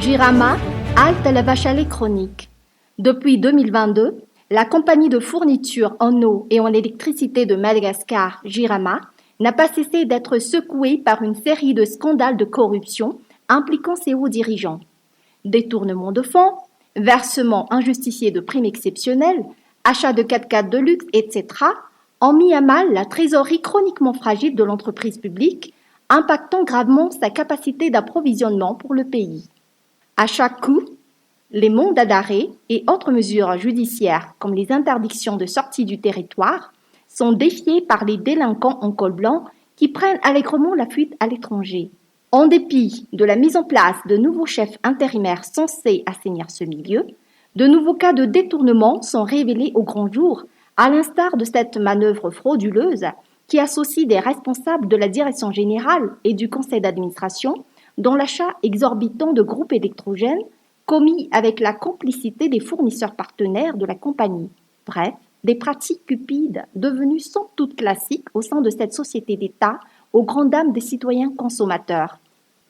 Jirama, halte à la vache à lait chronique. Depuis 2022, la compagnie de fourniture en eau et en électricité de Madagascar, Jirama, n'a pas cessé d'être secouée par une série de scandales de corruption impliquant ses hauts dirigeants. Détournement de fonds, versement injustifié de primes exceptionnelles, achat de 4x4 de luxe, etc., ont mis à mal la trésorerie chroniquement fragile de l'entreprise publique, impactant gravement sa capacité d'approvisionnement pour le pays. À chaque coup, les mandats d'arrêt et autres mesures judiciaires comme les interdictions de sortie du territoire sont défiés par les délinquants en col blanc qui prennent allègrement la fuite à l'étranger. En dépit de la mise en place de nouveaux chefs intérimaires censés assainir ce milieu, de nouveaux cas de détournement sont révélés au grand jour, à l'instar de cette manœuvre frauduleuse qui associe des responsables de la direction générale et du conseil d'administration dans l'achat exorbitant de groupes électrogènes commis avec la complicité des fournisseurs partenaires de la compagnie. Bref, des pratiques cupides devenues sans doute classiques au sein de cette société d'État aux grandes dames des citoyens consommateurs.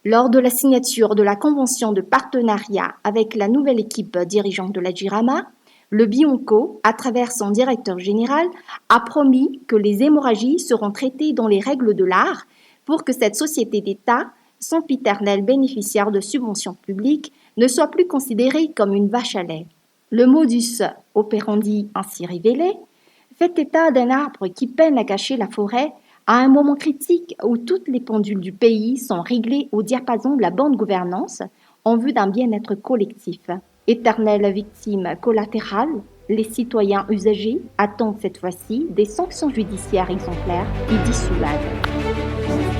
Lors de la signature de la convention de partenariat avec la nouvelle équipe dirigeante de la Jirama, le Bionco, à travers son directeur général, a promis que les hémorragies seront traitées dans les règles de l'art pour que cette société d'État, sempiternelle bénéficiaire de subventions publiques, ne soit plus considérée comme une vache à lait. Le modus operandi ainsi révélé fait état d'un arbre qui peine à cacher la forêt à un moment critique où toutes les pendules du pays sont réglées au diapason de la bonne gouvernance en vue d'un bien-être collectif. Éternelle victime collatérale, les citoyens usagers attendent cette fois-ci des sanctions judiciaires exemplaires et dissuades.